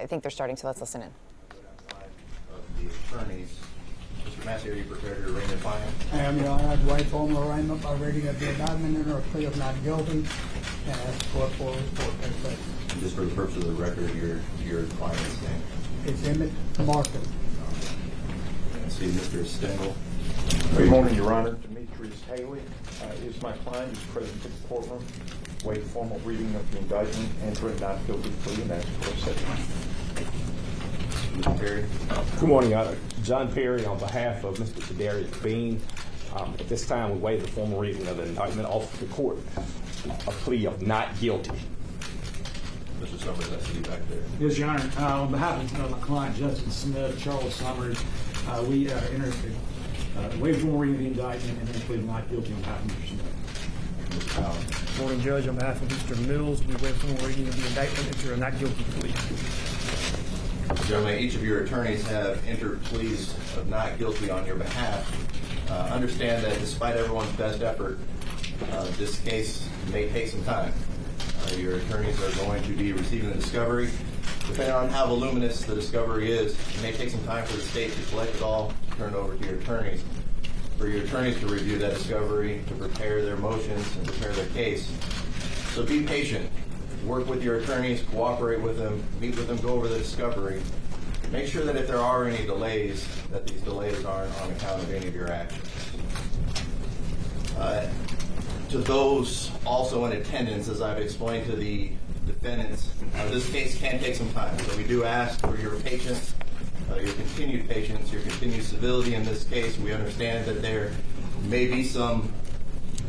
I think they're starting, so let's listen in. Of the attorneys, Mr. Massey, are you prepared to arraign the client? I am, Your Honor. I'd waive formal arraignment by reading of the indictment or a plea of not guilty and ask for a full report. Just for the purpose of the record, your client's name. It's Emmett Markham. I see Mr. Stengel. Good morning, Your Honor. Demetrius Haley is my client. He's present in the courtroom. Waive formal reading of the indictment, enter a not guilty plea, and ask for a second. Mr. Perry. Good morning, Your Honor. John Perry on behalf of Mr. Tadarius Bean. At this time, we waive the formal reading of the indictment, offer the court a plea of not guilty. Mr. Summers, I see you back there. Yes, Your Honor. On behalf of my client, Justin Smith, Charles Summers, we waive formal reading of the indictment and then plead not guilty on behalf of Mr. Smith. Mr. Allen. Morning, Judge. On behalf of Mr. Mills, we waive formal reading of the indictment, enter a not guilty plea. Gentlemen, each of your attorneys have entered pleas of not guilty on your behalf. Understand that despite everyone's best effort, this case may take some time. Your attorneys are going to be receiving the discovery. Depending on how voluminous the discovery is, it may take some time for the state to collect it all, turn it over to your attorneys. For your attorneys to review that discovery, to prepare their motions and prepare their case. So be patient. Work with your attorneys, cooperate with them, meet with them, go over the discovery. Make sure that if there are any delays, that these delays aren't on account of any of your actions. To those also in attendance, as I've explained to the defendants, this case can take some time. So we do ask for your patience, your continued patience, your continued civility in this case. We understand that there may be some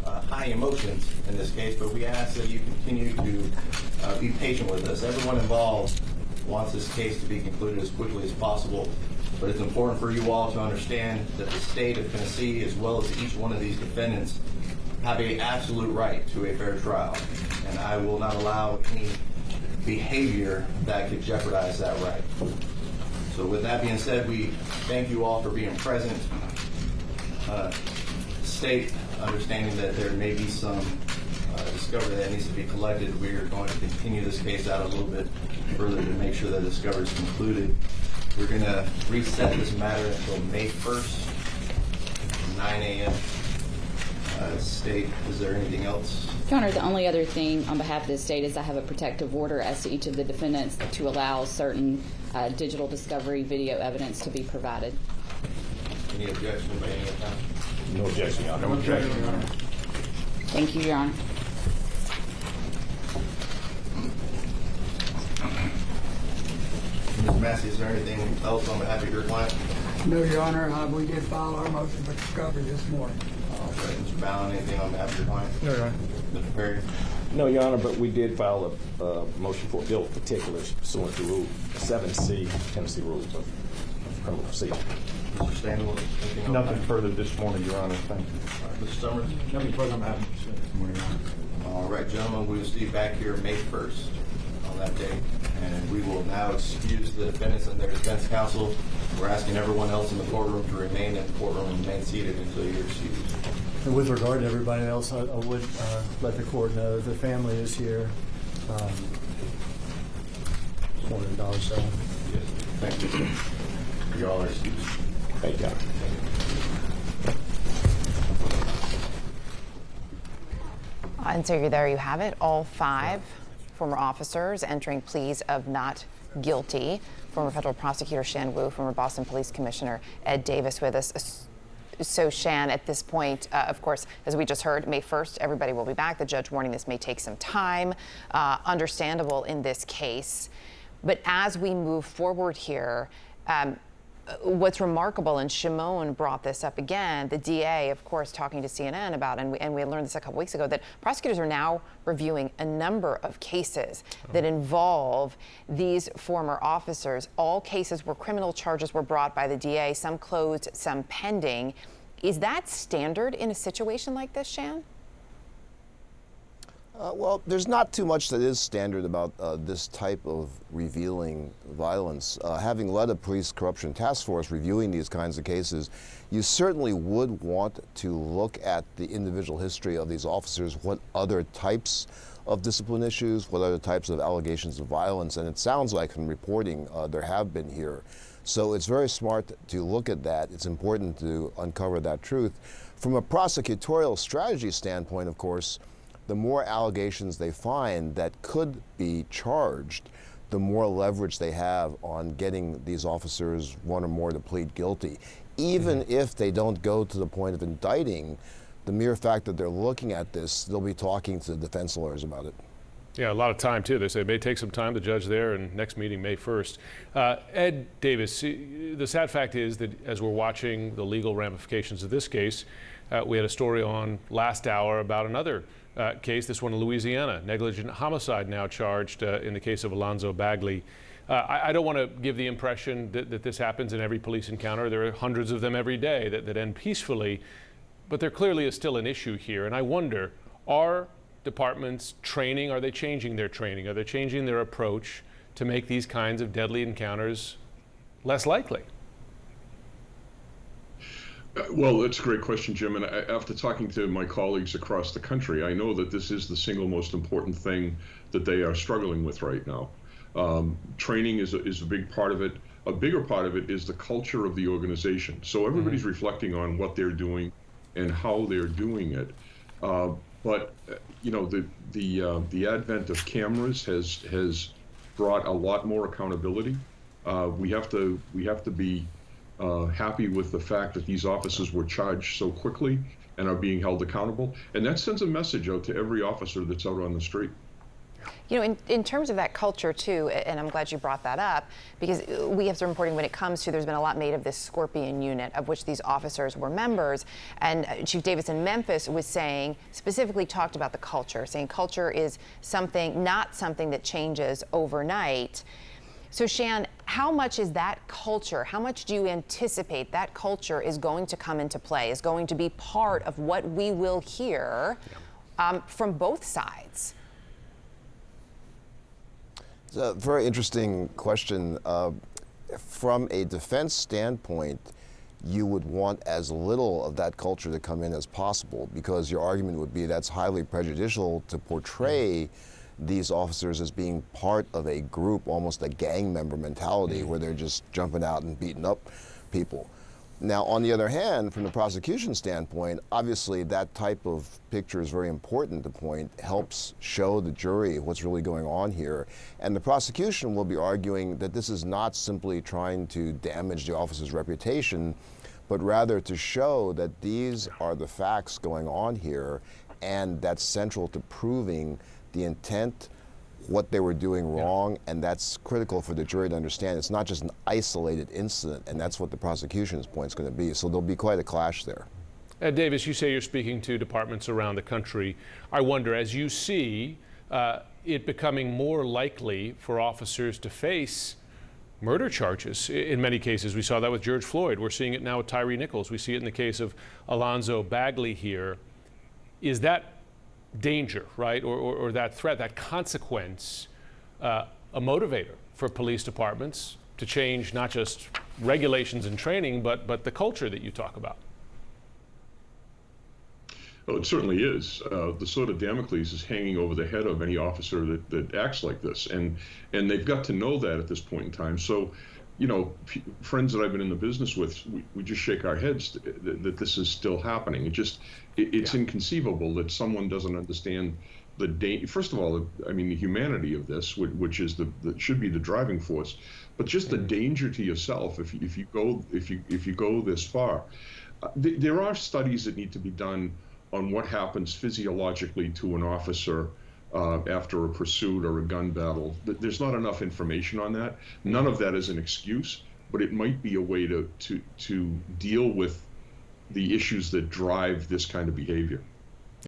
high emotions in this case, but we ask that you continue to be patient with us. Everyone involved wants this case to be concluded as quickly as possible, but it's important for you all to understand that the state of Tennessee, as well as each one of these defendants, have an absolute right to a fair trial, and I will not allow any behavior that could jeopardize that right. So with that being said, we thank you all for being present. State, understanding that there may be some discovery that needs to be collected, we are going to continue this case out a little bit further to make sure that the discovery is concluded. We're going to reset this matter until May 1st, 9 a.m. State, is there anything else? Your Honor, the only other thing on behalf of the state is I have a protective order as to each of the defendants to allow certain digital discovery video evidence to be provided. Any objection by any account? No objection, Your Honor. No objection, Your Honor. Thank you, Your Honor. Mr. Massey, is there anything else on behalf of your client? No, Your Honor. We did file our motion for discovery this morning. All right, Mr. Ballin, anything on behalf of your client? No, Your Honor. Mr. Perry? No, Your Honor, but we did file a motion for a bill of particulars pursuant to Rule 7C, Tennessee Rules of Criminal Procedure. Mr. Stengel, anything on Nothing behalf? further this morning, Your Honor. Thank you. All right, Mr. Summers? Nothing further on behalf of Mr. Smith this morning, Your Honor. All right, gentlemen, we will see you back here May 1st on that date. And we will now excuse the defendants and their defense counsel. We're asking everyone else in the courtroom to remain in the courtroom and remain seated until you're excused. And with regard to everybody else, I would let the court know that the family is here. Just wanted to acknowledge that. Yes. Thank you. You all are excused. Thank you. And so there you have it, all 5 former officers entering pleas of not guilty. Former federal prosecutor Shan Wu, former Boston Police Commissioner Ed Davis with us. So Shan, at this point, of course, as we just heard, May 1st, everybody will be back. The judge warning this may take some time. Understandable in this case. But as we move forward here, what's remarkable, and Shimon brought this up again, the DA, of course, talking to CNN about, and we learned this a couple weeks ago, that prosecutors are now reviewing a number of cases that involve these former officers, all cases where criminal charges were brought by the DA, some closed, some pending. Is that standard in a situation like this, Shan? Well, there's not too much that is standard about this type of revealing violence. Having led a police corruption task force reviewing these kinds of cases, you certainly would want to look at the individual history of these officers, what other types of discipline issues, what other types of allegations of violence, and it sounds like from reporting there have been here. So it's very smart to look at that. It's important to uncover that truth. From a prosecutorial strategy standpoint, of course, the more allegations they find that could be charged, the more leverage they have on getting these officers, one or more, to plead guilty. Even if they don't go to the point of indicting, the mere fact that they're looking at this, they'll be talking to the defense lawyers about it. Yeah, a lot of time, too. They say it may take some time, the judge there, and next meeting May 1st. Ed Davis, the sad fact is that as we're watching the legal ramifications of this case, we had a story on last hour about another case, this one in Louisiana, negligent homicide now charged in the case of Alonzo Bagley. I don't want to give the impression that this happens in every police encounter. There are hundreds of them every day that end peacefully, but there clearly is still an issue here. And I wonder, are departments training, are they changing their training? Are they changing their approach to make these kinds of deadly encounters less likely? Well, that's a great question, Jim. And after talking to my colleagues across the country, I know that this is the single most important thing that they are struggling with right now. Training is a big part of it. A bigger part of it is the culture of the organization. So everybody's reflecting on what they're doing and how they're doing it. But you know, the advent of cameras has brought a lot more accountability. We have to be happy with the fact that these officers were charged so quickly and are being held accountable, and that sends a message out to every officer that's out on the street. You know, in terms of that culture too, and I'm glad you brought that up, because we have some reporting when it comes to, there's been a lot made of this Scorpion unit of which these officers were members, and Chief Davis in Memphis was saying, specifically talked about the culture, saying culture is something, not something that changes overnight. So Shan, how much is that culture, how much do you anticipate that culture is going to come into play, is going to be part of what we will hear from both sides? It's a very interesting question. From a defense standpoint, you would want as little of that culture to come in as possible, because your argument would be that's highly prejudicial to portray these officers as being part of a group, almost a gang member mentality, where they're just jumping out and beating up people. Now, on the other hand, from the prosecution standpoint, obviously that type of picture is very important to point, helps show the jury what's really going on here. And the prosecution will be arguing that this is not simply trying to damage the officer's reputation, but rather to show that these are the facts going on here, and that's central to proving the intent, what they were doing wrong, and that's critical for the jury to understand. It's not just an isolated incident, and that's what the prosecution's point is going to be. So there'll be quite a clash there. Ed Davis, you say you're speaking to departments around the country. I wonder, as you see it becoming more likely for officers to face murder charges in many cases. We saw that with George Floyd. We're seeing it now with Tyree Nichols. We see it in the case of Alonzo Bagley here. Is that danger, right, or that threat, that consequence, a motivator for police departments to change not just regulations and training, but the culture that you talk about? Well, it certainly is. The sword of Damocles is hanging over the head of any officer that acts like this, and they've got to know that at this point in time. So, you know, friends that I've been in the business with, we just shake our heads that this is still happening. It's inconceivable that someone doesn't understand the danger. First of all, I mean, the humanity of this, which is should be the driving force, but just the danger to yourself if you go this far. There are studies that need to be done on what happens physiologically to an officer after a pursuit or a gun battle. There's not enough information on that. None of that is an excuse, but it might be a way to deal with the issues that drive this kind of behavior.